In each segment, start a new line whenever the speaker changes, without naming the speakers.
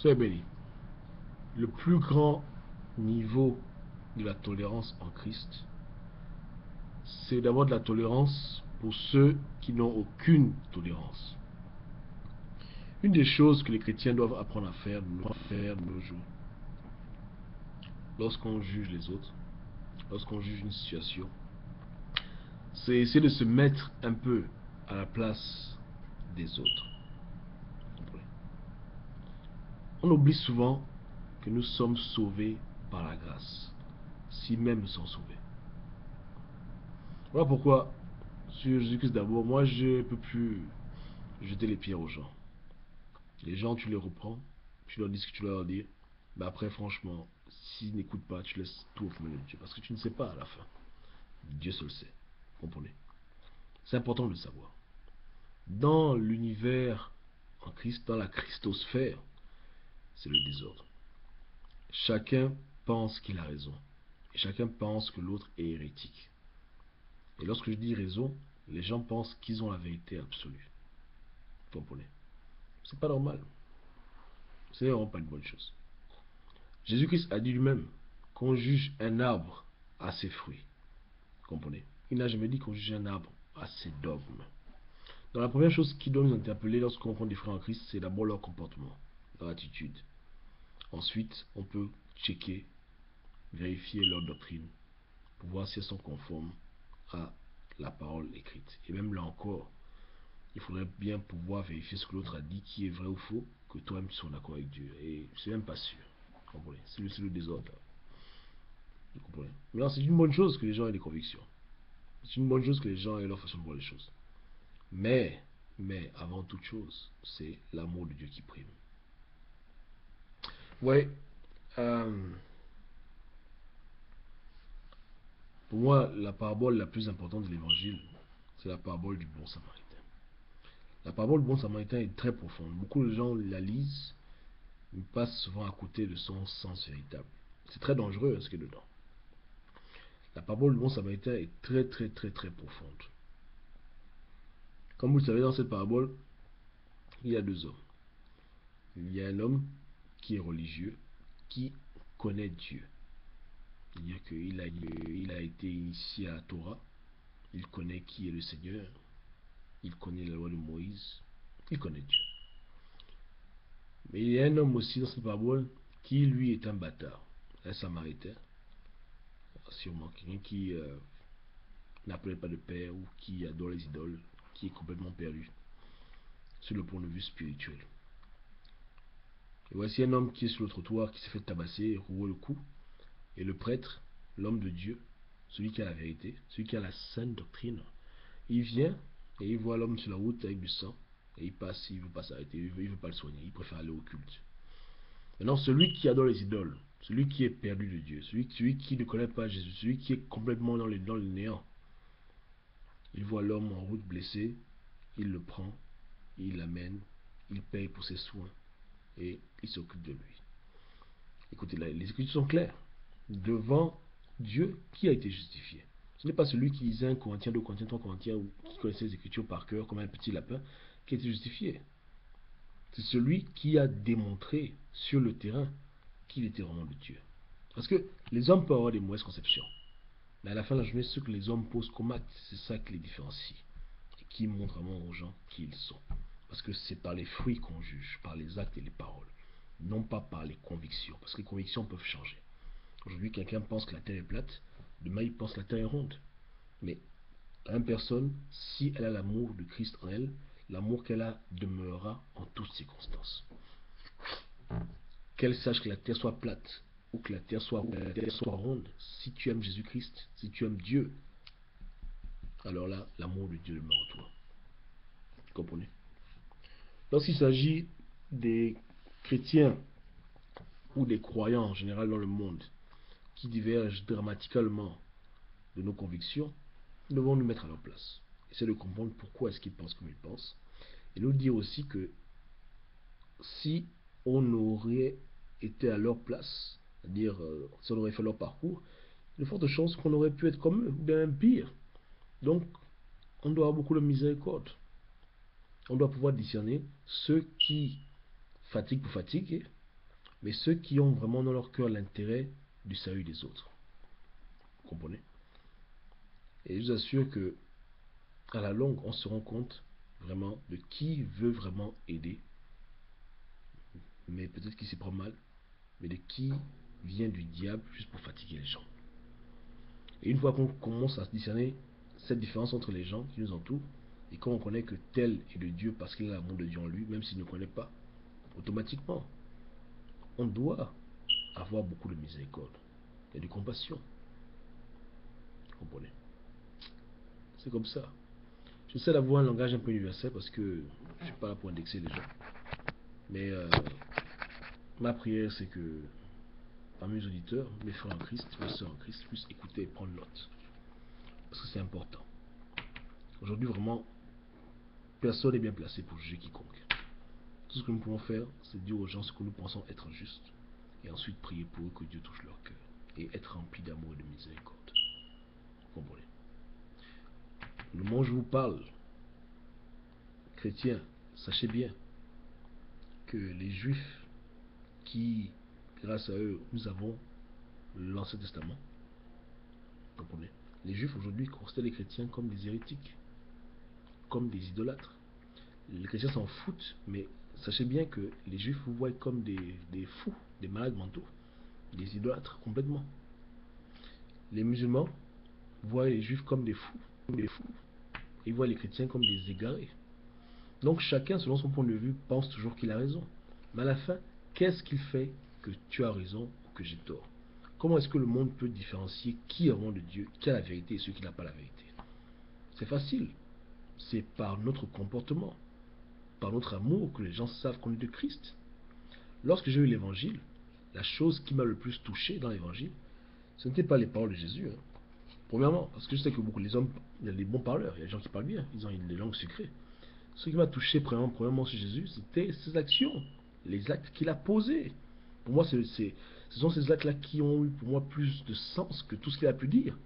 Soyez bénis. Le plus grand niveau de la tolérance en Christ, c'est d'abord de la tolérance pour ceux qui n'ont aucune tolérance. Une des choses que les chrétiens doivent apprendre à faire de nos jours, lorsqu'on juge les autres, lorsqu'on juge une situation, c'est essayer de se mettre un peu à la place des autres. On oublie souvent que nous sommes sauvés par la grâce, si même nous sommes sauvés. Voilà pourquoi, sur Jésus-Christ d'abord, moi je ne peux plus jeter les pierres aux gens. Les gens, tu les reprends, tu leur dis ce que tu leur dis, mais après, franchement, s'ils n'écoutent pas, tu laisses tout au fond de Dieu, parce que tu ne sais pas à la fin. Dieu seul sait. Vous comprenez? C'est important de le savoir. Dans l'univers en Christ, dans la Christosphère, c'est le désordre. Chacun pense qu'il a raison. Et chacun pense que l'autre est hérétique. Et lorsque je dis raison, les gens pensent qu'ils ont la vérité absolue. Vous comprenez? C'est pas normal. C'est vraiment pas une bonne chose. Jésus-Christ a dit lui-même qu'on juge un arbre à ses fruits. Vous comprenez? Il n'a jamais dit qu'on juge un arbre à ses dogmes. Donc la première chose qui doit nous interpeller lorsqu'on rencontre des frères en Christ, c'est d'abord leur comportement, leur attitude. Ensuite, on peut checker, vérifier leur doctrine pour voir si elles sont conformes à la parole écrite. Et même là encore, il faudrait bien pouvoir vérifier ce que l'autre a dit, qui est vrai ou faux, que toi-même tu sois d'accord avec Dieu. Et c'est même pas sûr. Vous comprenez? C'est le désordre. Vous comprenez? Mais c'est une bonne chose que les gens aient des convictions. C'est une bonne chose que les gens aient leur façon de voir les choses. Mais avant toute chose, c'est l'amour de Dieu qui prime. Ouais, euh, pour moi, la parabole la plus importante de l'évangile, c'est la parabole du bon samaritain. La parabole du bon samaritain est très profonde. Beaucoup de gens la lisent, mais passent souvent à côté de son sens véritable. C'est très dangereux ce qu'il y a dedans. La parabole du bon samaritain est très très très très profonde. Comme vous le savez, dans cette parabole, il y a deux hommes. Il y a un homme qui est religieux, qui connaît Dieu. C'est-à-dire qu'il a été initié à la Torah, il connaît qui est le Seigneur, il connaît la loi de Moïse, il connaît Dieu. Mais il y a un homme aussi dans cette parabole qui lui est un bâtard, un samaritain, sûrement quelqu'un qui n'appelle pas de père ou qui adore les idoles, qui est complètement perdu sur le point de vue spirituel. Et voici un homme qui est sur le trottoir, qui s'est fait tabasser, rouer le cou, et le prêtre, l'homme de Dieu, celui qui a la vérité, celui qui a la sainte doctrine, il vient et il voit l'homme sur la route avec du sang, et il passe, il ne veut pas s'arrêter, il ne veut pas le soigner, il préfère aller au culte. Maintenant, celui qui adore les idoles, celui qui est perdu de Dieu, celui qui ne connaît pas Jésus, celui qui est complètement dans le néant, il voit l'homme en route blessé, il le prend, il l'amène, il paye pour ses soins, et il s'occupe de lui. Écoutez, là, les Écritures sont claires. Devant Dieu, qui a été justifié? Ce n'est pas celui qui lisait 1 Corinthiens, 2 Corinthiens, 3 Corinthiens, ou qui connaissait les Écritures par cœur comme un petit lapin, qui a été justifié. C'est celui qui a démontré sur le terrain qu'il était vraiment de Dieu. Parce que les hommes peuvent avoir des mauvaises conceptions. Mais à la fin de la journée, ce que les hommes posent comme acte, c'est ça qui les différencie. Et qui montre vraiment aux gens qui ils sont. Parce que c'est par les fruits qu'on juge, par les actes et les paroles. Non pas par les convictions. Parce que les convictions peuvent changer. Aujourd'hui, quelqu'un pense que la Terre est plate. Demain, il pense que la Terre est ronde. Mais une personne, si elle a l'amour de Christ en elle, l'amour qu'elle a demeurera en toutes circonstances. Qu'elle sache que la terre soit plate ou que la terre soit ronde, si tu aimes Jésus-Christ, si tu aimes Dieu, alors là, l'amour de Dieu demeure en toi. Vous comprenez? Lorsqu'il s'agit des chrétiens ou des croyants en général dans le monde qui divergent dramatiquement de nos convictions, nous devons nous mettre à leur place. Essayer de comprendre pourquoi est-ce qu'ils pensent comme ils pensent. Et nous dire aussi que si on aurait été à leur place, c'est-à-dire si on aurait fait leur parcours, il y a de fortes chances qu'on aurait pu être comme eux, ou bien même pire. Donc, on doit avoir beaucoup de miséricorde. On doit pouvoir discerner ceux qui fatiguent pour fatiguer mais ceux qui ont vraiment dans leur cœur l'intérêt du salut des autres. Vous comprenez? Et je vous assure que à la longue, on se rend compte vraiment de qui veut vraiment aider, mais peut-être qui s'y prend mal, mais de qui vient du diable juste pour fatiguer les gens. Et une fois qu'on commence à discerner cette différence entre les gens qui nous entourent, et quand on connaît que tel est de Dieu parce qu'il a l'amour de Dieu en lui, même s'il ne connaît pas, automatiquement, on doit avoir beaucoup de miséricorde et de compassion. Vous comprenez? C'est comme ça. J'essaie d'avoir un langage un peu universel parce que je ne suis pas là pour indexer les gens. Mais ma prière, c'est que parmi mes auditeurs, mes frères en Christ, mes soeurs en Christ, puissent écouter et prendre note. Parce que c'est important. Aujourd'hui, vraiment, personne n'est bien placé pour juger quiconque. Tout ce que nous pouvons faire, c'est dire aux gens ce que nous pensons être juste. Et ensuite prier pour eux que Dieu touche leur cœur. Et être rempli d'amour et de miséricorde. Vous comprenez? Le moment où je vous parle, chrétiens, sachez bien que les Juifs qui, grâce à eux, nous avons l'Ancien Testament, vous comprenez? Les Juifs aujourd'hui considèrent les chrétiens comme des hérétiques, comme des idolâtres. Les chrétiens s'en foutent, mais sachez bien que les Juifs vous voient comme des fous, des malades mentaux, des idolâtres complètement. Les musulmans voient les Juifs comme des fous, ils voient les chrétiens comme des égarés. Donc chacun, selon son point de vue, pense toujours qu'il a raison. Mais à la fin, qu'est-ce qui fait que tu as raison ou que j'ai tort? Comment est-ce que le monde peut différencier qui est vraiment de Dieu, qui a la vérité et ceux qui n'ont pas la vérité? C'est facile. C'est par notre comportement, par notre amour que les gens savent qu'on est de Christ. Lorsque j'ai eu l'évangile, la chose qui m'a le plus touché dans l'évangile, ce n'était pas les paroles de Jésus. Premièrement, parce que je sais que beaucoup les hommes, il y a des bons parleurs, il y a des gens qui parlent bien, ils ont des langues sucrées. Ce qui m'a touché premièrement sur Jésus, c'était ses actions, les actes qu'il a posés. Pour moi, ce sont ces actes-là qui ont eu pour moi plus de sens que tout ce qu'il a pu dire.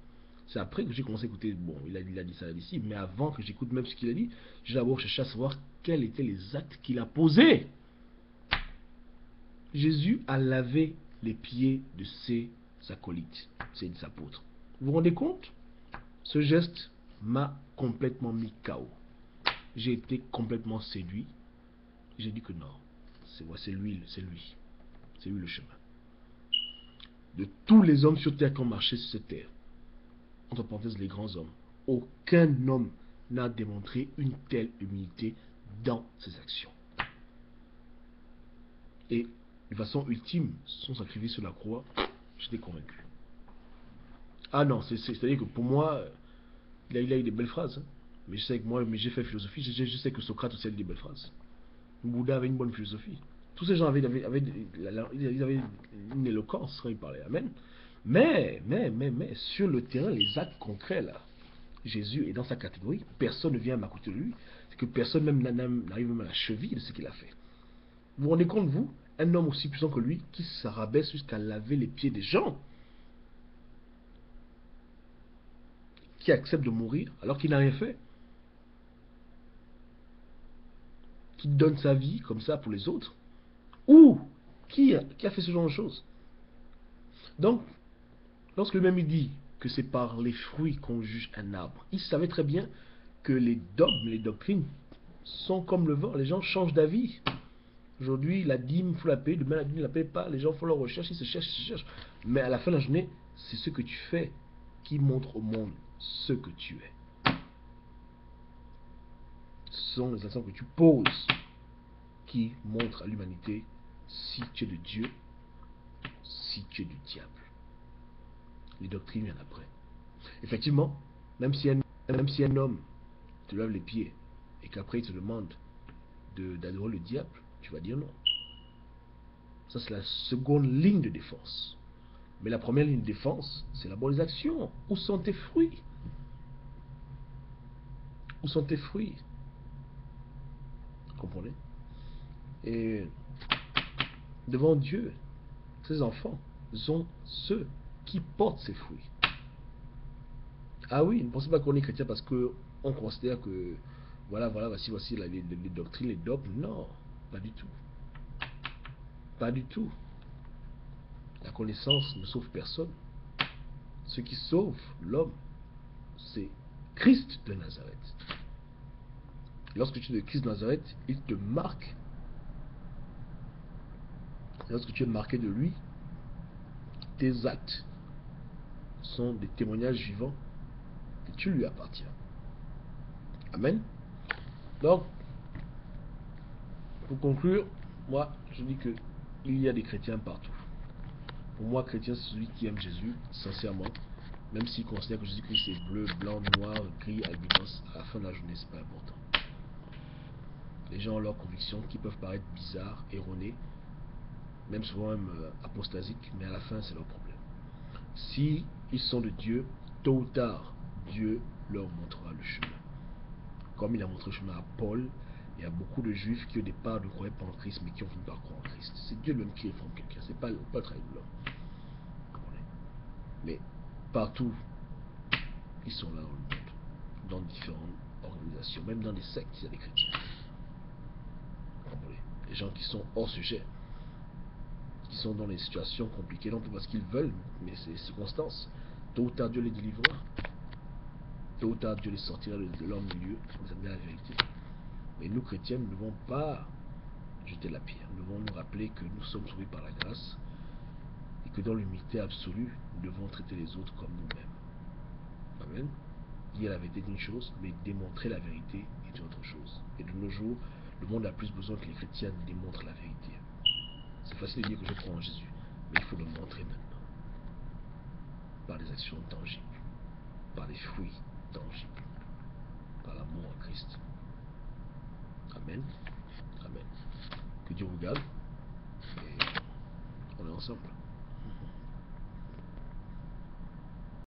C'est après que j'ai commencé à écouter, bon, il a dit ça ici, mais avant que j'écoute même ce qu'il a dit, j'ai d'abord cherché à savoir quels étaient les actes qu'il a posés. Jésus a lavé les pieds de ses acolytes, ses apôtres. Vous vous rendez compte? Ce geste m'a complètement mis KO. J'ai été complètement séduit. J'ai dit que non, c'est lui le chemin. De tous les hommes sur terre qui ont marché sur cette terre, entre parenthèses les grands hommes, aucun homme n'a démontré une telle humilité dans ses actions. Et de façon ultime, son sacrifice sur la croix, j'étais convaincu. Ah non, c'est-à-dire que pour moi, il a eu des belles phrases. Hein. Mais je sais que moi, j'ai fait philosophie, je sais que Socrate aussi a des belles phrases. Bouddha avait une bonne philosophie. Tous ces gens avaient une éloquence quand ils parlaient. Amen. Mais, sur le terrain, les actes concrets, là, Jésus est dans sa catégorie. Personne ne vient à côté de lui. C'est que personne même n'arrive même à la cheville de ce qu'il a fait. Vous vous rendez compte, vous, un homme aussi puissant que lui, qui se rabaisse jusqu'à laver les pieds des gens, qui accepte de mourir alors qu'il n'a rien fait, qui donne sa vie comme ça pour les autres, ou qui a fait ce genre de choses. Donc, lorsque lui-même il dit que c'est par les fruits qu'on juge un arbre, il savait très bien que les dogmes, les doctrines sont comme le vent, les gens changent d'avis. Aujourd'hui, la dîme, il faut la payer, demain la dîme, ne la paye pas, les gens font leur recherche, ils se cherchent. Mais à la fin de la journée, c'est ce que tu fais qui montre au monde ce que tu es. Ce sont les actions que tu poses qui montrent à l'humanité si tu es de Dieu, si tu es du diable. Les doctrines viennent après. Effectivement, même si un homme te lave les pieds et qu'après il te demande d'adorer le diable, tu vas dire non. Ça, c'est la seconde ligne de défense. Mais la première ligne de défense, c'est d'abord les actions. Où sont tes fruits? Où sont tes fruits? Vous comprenez? Et devant Dieu, ses enfants sont ceux qui portent ces fruits. Ah oui, ne pensez pas qu'on est chrétien parce qu'on considère que voici les doctrines, les dogmes. Non, pas du tout. Pas du tout. La connaissance ne sauve personne. Ce qui sauve l'homme, c'est Christ de Nazareth. Lorsque tu es de Christ de Nazareth, il te marque. Lorsque tu es marqué de lui, tes actes sont des témoignages vivants que tu lui appartiens. Amen. Donc, pour conclure, moi, je dis que il y a des chrétiens partout. Pour moi, chrétien, c'est celui qui aime Jésus, sincèrement. Même s'il considère que Jésus-Christ est bleu, blanc, noir, gris, albinos, à la fin de la journée, c'est pas important. Les gens ont leurs convictions qui peuvent paraître bizarres, erronées, même souvent même apostasiques, mais à la fin, c'est leur problème. Si ils sont de Dieu, tôt ou tard, Dieu leur montrera le chemin. Comme il a montré le chemin à Paul, il y a beaucoup de juifs qui au départ ne croyaient pas en Christ, mais qui ont fini par croire en Christ. C'est Dieu lui-même qui réforme quelqu'un, c'est pas le travail de l'homme. Mais partout, ils sont là dans le monde, dans différentes organisations, même dans des sectes, il y a des chrétiens. Les gens qui sont hors sujet, qui sont dans des situations compliquées, non pas parce qu'ils veulent, mais c'est les circonstances. Tôt ou tard, Dieu les délivrera. Tôt ou tard, Dieu les sortira de leur milieu pour les amener à la vérité. Mais nous, chrétiens, nous ne devons pas jeter la pierre. Nous devons nous rappeler que nous sommes sauvés par la grâce et que dans l'humilité absolue, nous devons traiter les autres comme nous-mêmes. Amen. Dire la vérité d'une chose, mais démontrer la vérité est une autre chose. Et de nos jours, le monde a plus besoin que les chrétiens démontrent la vérité. C'est facile de dire que je crois en Jésus, mais il faut le montrer maintenant. Par des actions tangibles, par des fruits tangibles, par l'amour en Christ. Amen. Amen. Que Dieu vous garde et on est ensemble.